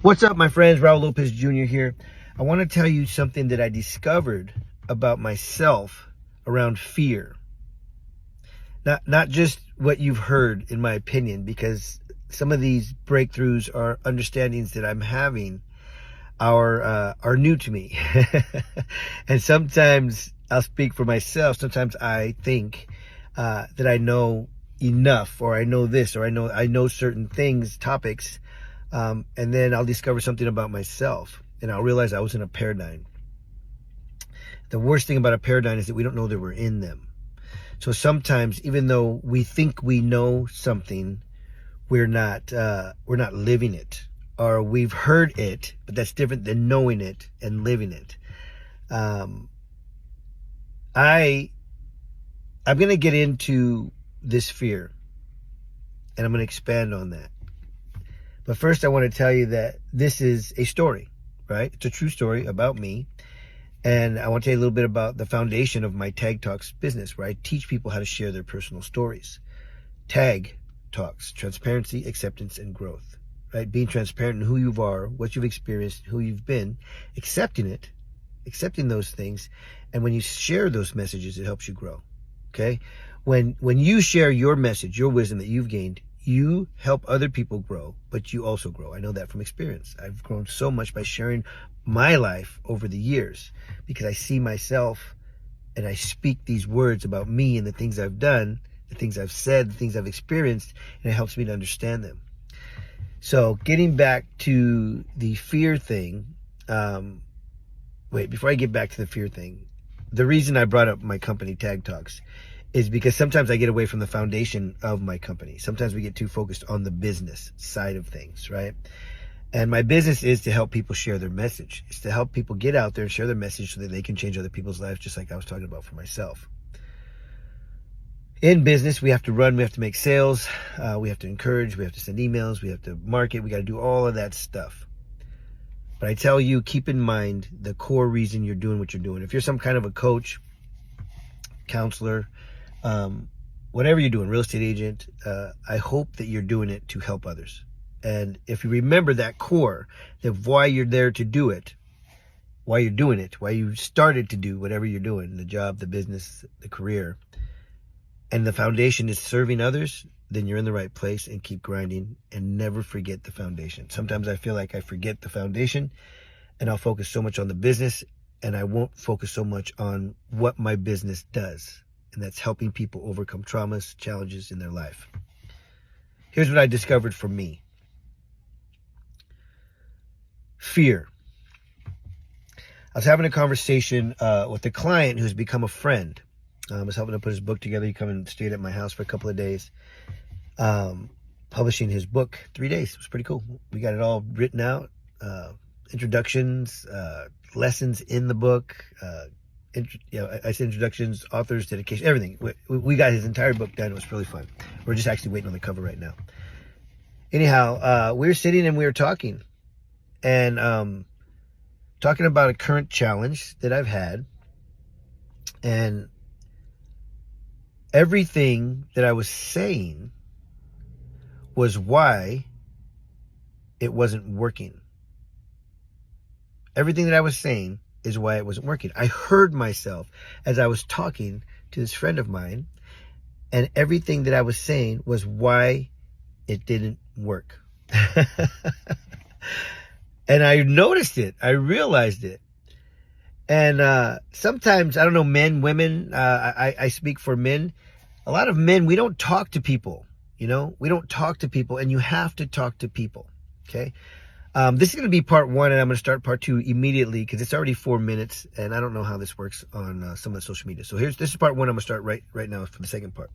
What's up, my friends? Raul Lopez Jr. here. I want to tell you something that I discovered about myself around fear. Not just what you've heard, in my opinion, because some of these breakthroughs or understandings that I'm having are new to me. And sometimes I'll speak for myself. Sometimes I think that I know enough, or I know this, or I know certain things, topics. And then I'll discover something about myself, and I'll realize I was in a paradigm. The worst thing about a paradigm is that we don't know that we're in them. So sometimes, even though we think we know something, we're not living it, or we've heard it, but that's different than knowing it and living it. I'm going to get into this fear, and I'm going to expand on that. But first, I want to tell you that this is a story, right? It's a true story about me. And I want to tell you a little bit about the foundation of my Tag Talks business, where I teach people how to share their personal stories. Tag Talks, transparency, acceptance, and growth, right? Being transparent in who you are, what you've experienced, who you've been, accepting those things. And when you share those messages, it helps you grow, okay? When you share your message, your wisdom that you've gained, you help other people grow, but you also grow. I know that from experience. I've grown so much by sharing my life over the years, because I see myself and I speak these words about me and the things I've done, the things I've said, the things I've experienced, and it helps me to understand them. So getting back to the fear thing, before I get back to the fear thing, the reason I brought up my company, Tag Talks, is because sometimes I get away from the foundation of my company. Sometimes we get too focused on the business side of things, right? And my business is to help people share their message. It's to help people get out there and share their message so that they can change other people's lives, just like I was talking about for myself. In business, we have to run, we have to make sales, we have to encourage, we have to send emails, we have to market, we got to do all of that stuff. But I tell you, keep in mind the core reason you're doing what you're doing. If you're some kind of a coach, counselor, whatever you're doing, real estate agent, I hope that you're doing it to help others. And if you remember that core, that why you're there to do it, why you're doing it, why you started to do whatever you're doing, the job, the business, the career, and the foundation is serving others, then you're in the right place, and keep grinding and never forget the foundation. Sometimes I feel like I forget the foundation and I'll focus so much on the business, and I won't focus so much on what my business does. And that's helping people overcome traumas, challenges in their life. Here's what I discovered for me. Fear. I was having a conversation with a client who's become a friend. I was helping him put his book together. He come and stayed at my house for a couple of days, publishing his book, 3 days. It was pretty cool. We got it all written out, introductions, lessons in the book, I said introductions, authors, dedication, everything. We got his entire book done. It was really fun. We're just actually waiting on the cover right now. Anyhow, we were sitting and we were talking, and talking about a current challenge that I've had, and everything that I was saying was why it wasn't working. Everything that I was saying is why it wasn't working. I heard myself as I was talking to this friend of mine, and everything that I was saying was why it didn't work. And I noticed it. I realized it. And sometimes, I don't know, men, women, I speak for men. A lot of men, we don't talk to people, we don't talk to people, and you have to talk to people, okay? This is going to be part one, and I'm going to start part two immediately because it's already 4 minutes, and I don't know how this works on some of the social media. So this is part one. I'm going to start right now for the second part.